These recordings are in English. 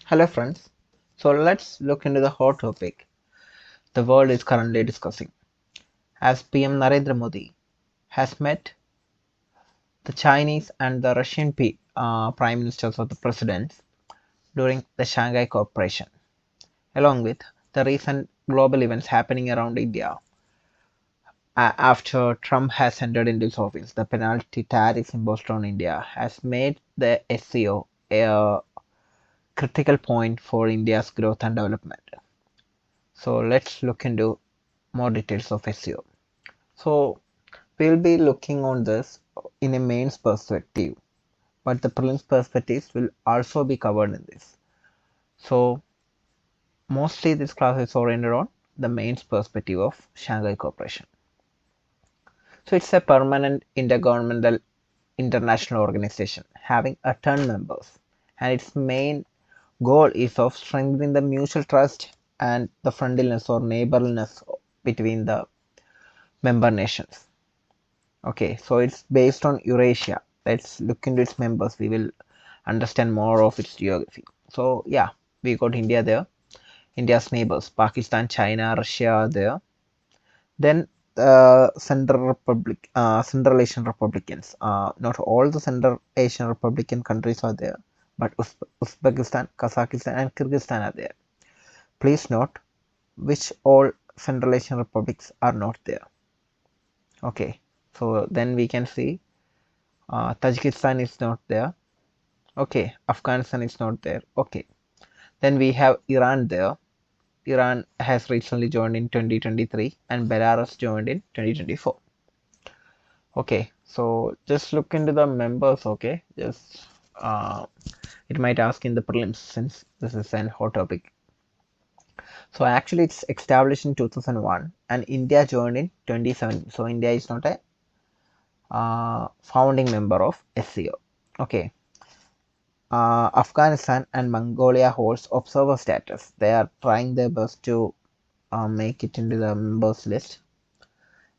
Hello friends. So let's look into the hot topic the world is currently discussing. As PM Narendra Modi has met the Chinese and the Russian prime ministers of the presidents during the Shanghai Cooperation, along with the recent global events happening around India. After Trump has entered into his office, the penalty tariffs imposed on India has made the SCO a critical point for India's growth and development. So let's look into more details of SEO. So we'll be looking on this in a mains perspective, but the prelims perspectives will also be covered in this. So mostly this class is oriented on the mains perspective of Shanghai Cooperation. So it's a permanent intergovernmental international organization having a 10 members, and its main goal is of strengthening the mutual trust and the friendliness or neighborliness between the member nations. Okay, so it's based on Eurasia. Let's look into its members. We will understand more of its geography. So yeah, we got India there. India's neighbors, Pakistan, China, Russia are there. Then Central Asian Republicans. Not all the Central Asian Republican countries are there, but Uzbekistan, Kazakhstan, and Kyrgyzstan are there. Please note which all Central Asian republics are not there. Okay, so then we can see Tajikistan is not there. Okay, Afghanistan is not there. Okay, then we have Iran there. Iran has recently joined in 2023 and Belarus joined in 2024. Okay, so just look into the members. Okay, just it might ask in the prelims since this is an hot topic. So actually, it's established in 2001 and India joined in 2017. So India is not a founding member of SCO. Okay, Afghanistan and Mongolia holds observer status. They are trying their best to make it into the members list.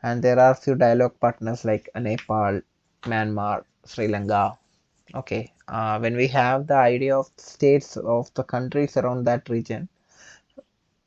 And there are few dialogue partners like Nepal, Myanmar, Sri Lanka. Okay, when we have the idea of states of the countries around that region,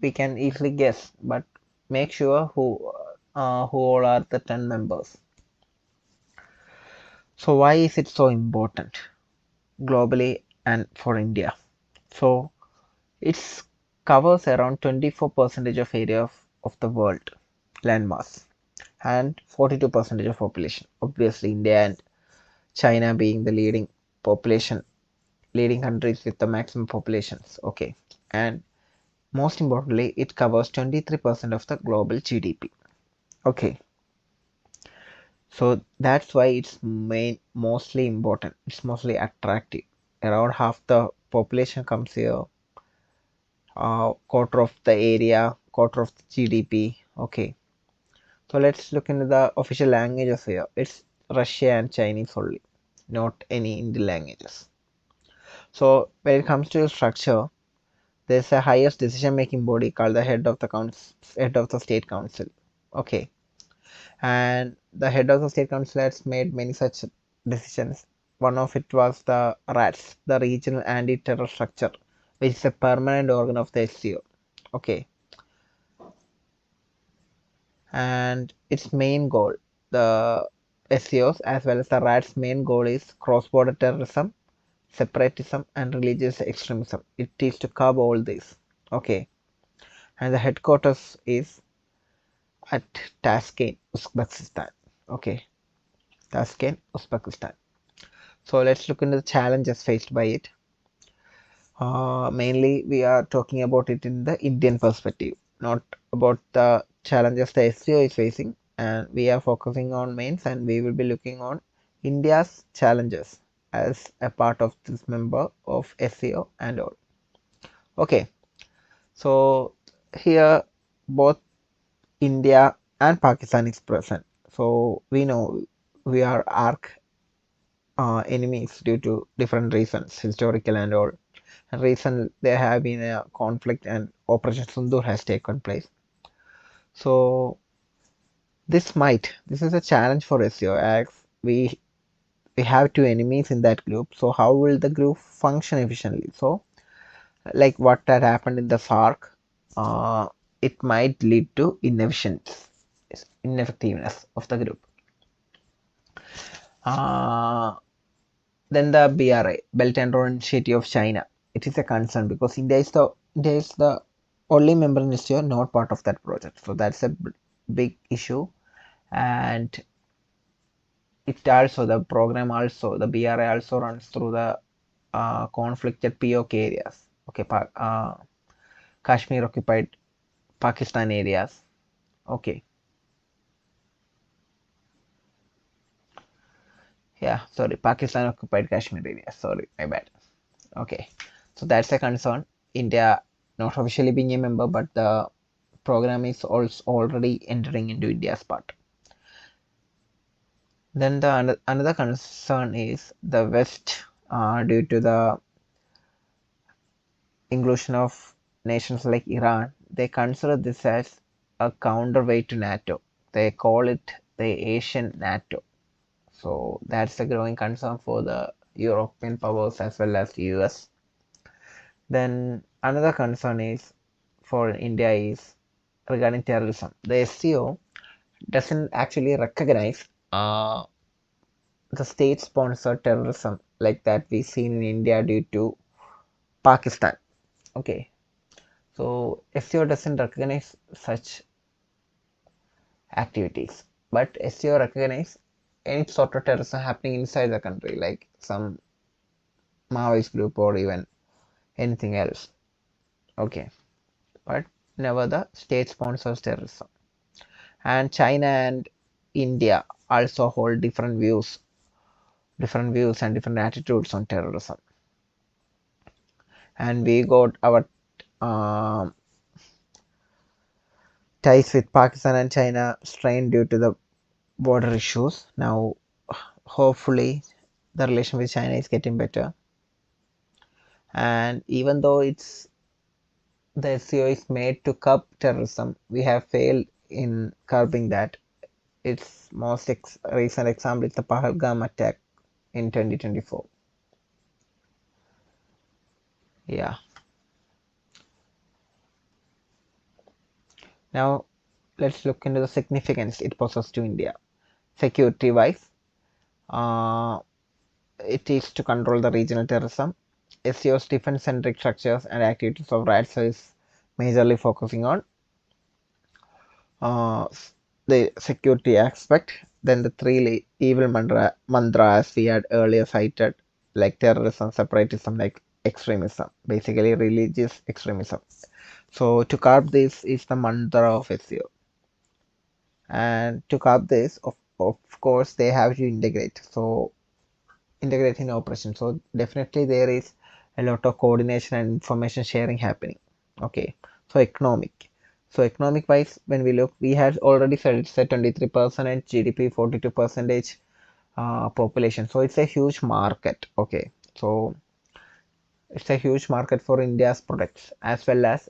we can easily guess. But make sure who all are the 10 members. So why is it so important globally and for India? So it covers around 24% of area of the world landmass and 42% of population. Obviously, India and China being the leading countries with the maximum populations. Okay, and most importantly, it covers 23% of the global GDP. Okay, so that's why it's mostly important. It's mostly attractive. Around half the population comes here, quarter of the area, quarter of the GDP. Okay, so let's look into the official languages here. It's Russia and Chinese only, not any Indian languages. So when it comes to structure, there's a highest decision making body called the head of the state council. Okay, and the head of the state council has made many such decisions. One of it was the RATS, the Regional Anti-Terror Structure, which is a permanent organ of the SCO. Okay, and its main goal, the SCOs as well as the RATS main goal is cross-border terrorism, separatism, and religious extremism. It is to curb all this. Okay, and the headquarters is at Tashkent, Uzbekistan. Okay, Tashkent, Uzbekistan. So let's look into the challenges faced by it. Mainly, we are talking about it in the Indian perspective, not about the challenges the SCO is facing. And we are focusing on mains, and we will be looking on India's challenges as a part of this member of SCO and all. Okay, so here both India and Pakistan is present. So we know we are arch enemies due to different reasons, historical and all. And recent there have been a conflict and Operation Sindoor has taken place. So this is a challenge for SEO as we have two enemies in that group. So how will the group function efficiently? So like what had happened in the FARC, it might lead to ineffectiveness of the group. Uh, then the BRI, Belt and Road Initiative of China. It is a concern because India is the only member in Asia not part of that project. So that's a big issue, and it also the BRI also runs through the conflicted POK areas. Okay, Kashmir occupied Pakistan areas. Okay, yeah, sorry, Pakistan occupied Kashmir areas. Sorry, my bad. Okay, so that's a concern. India not officially being a member, but the program is also already entering into India's part. Then the another concern is the West, due to the inclusion of nations like Iran, they consider this as a counterweight to NATO. They call it the Asian NATO. So that's a growing concern for the European powers as well as the US. Then another concern is for India is regarding terrorism. The SCO doesn't actually recognize the state-sponsored terrorism like that we seen in India due to Pakistan. Okay, so SCO doesn't recognize such activities, but SCO recognize any sort of terrorism happening inside the country, like some Maoist group or even anything else. Okay, but never the state sponsors terrorism. And China and India also hold different views and different attitudes on terrorism. And we got our um ties with Pakistan and China strained due to the border issues. Now, hopefully, the relation with China is getting better. And even though the SCO is made to curb terrorism, we have failed in curbing that. Its most recent example is the Pahalgam attack in 2024. Yeah. Now, let's look into the significance it poses to India. Security wise, uh, it is to control the regional terrorism. SCO's defense centric structures and activities of RATS is majorly focusing on uh, the security aspect. Then the three evil mantra, as we had earlier cited, like terrorism, separatism, like extremism, basically religious extremism. So to curb this is the mantra of SEO. And to curb this, of course, they have to integrate. So integrate in operation. So definitely there is a lot of coordination and information sharing happening. Okay. So economic wise, when we look, we had already said it's a 23% GDP, 42 percentage population. So it's a huge market. Okay. So it's a huge market for India's products, as well as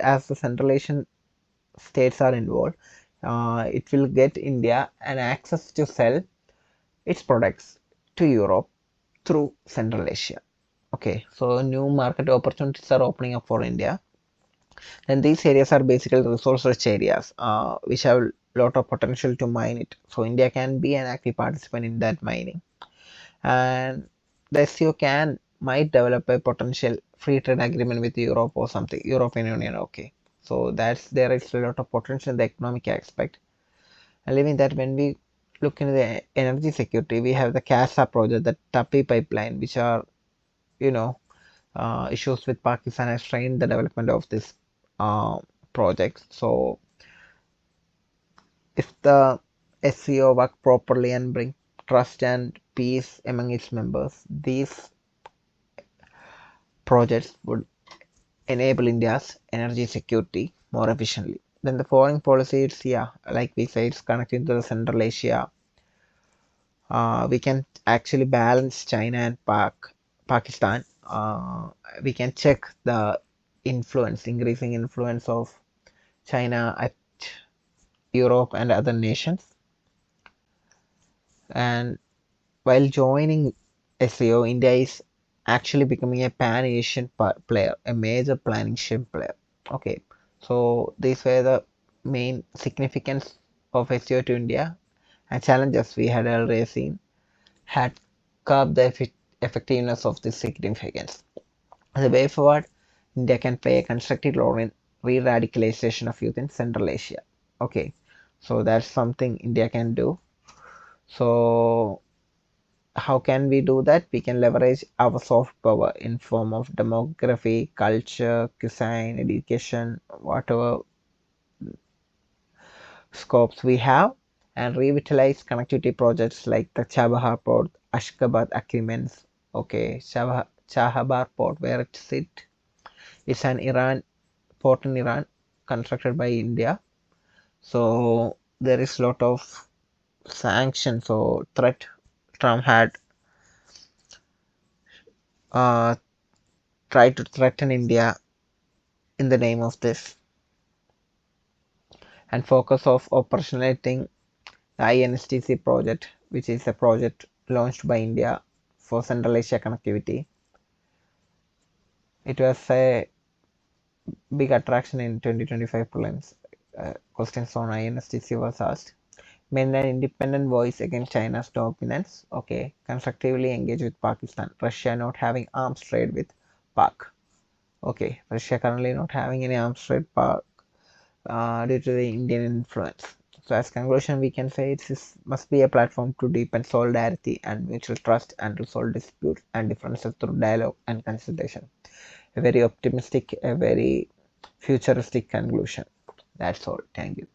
as the Central Asian states are involved. It will get India an access to sell its products to Europe through Central Asia. Okay, so new market opportunities are opening up for India. And these areas are basically resource rich areas, which have a lot of potential to mine it. So India can be an active participant in that mining. And the SEO might develop a potential free trade agreement with Europe or something, European Union. Okay, so there is a lot of potential in the economic aspect. And leaving that, when we look into the energy security, we have the CASA project, the Tapi pipeline, which are, you know, issues with Pakistan has strained the development of this uh, project. So if the SEO work properly and bring trust and peace among its members, these projects would enable India's energy security more efficiently. Then the foreign policy, it's, yeah, like we say, it's connecting to the Central Asia. We can actually balance China and Pakistan. We can check the increasing influence of China at Europe and other nations. And while joining SEO, India is actually becoming a pan-Asian player, a major pan-Asian player. Okay, so these were the main significance of SEO to India and challenges we had already seen had curbed the effectiveness of this significance. The way forward, India can play a constructive role in re-radicalization of youth in Central Asia. Okay, so that's something India can do. So how can we do that? We can leverage our soft power in form of demography, culture, cuisine, education, whatever scopes we have, and revitalize connectivity projects like the Chabahar Port, Ashgabat agreements. Okay, Chahabar Port, where it sit, it's an Iran port in Iran constructed by India. So there is lot of sanctions or threat Trump had uh, tried to threaten India in the name of this, and focus of operationalizing the INSTC project, which is a project launched by India for Central Asia connectivity. It was a big attraction in 2025 prelims. Questions on INSTC was asked. Main an independent voice against China's dominance. Okay, constructively engage with Pakistan. Russia not having arms trade with Pak. Okay, Russia currently not having any arms trade due to the Indian influence. So, as conclusion, we can say it must be a platform to deepen solidarity and mutual trust and resolve disputes and differences through dialogue and consultation. A very optimistic, a very futuristic conclusion. That's all. Thank you.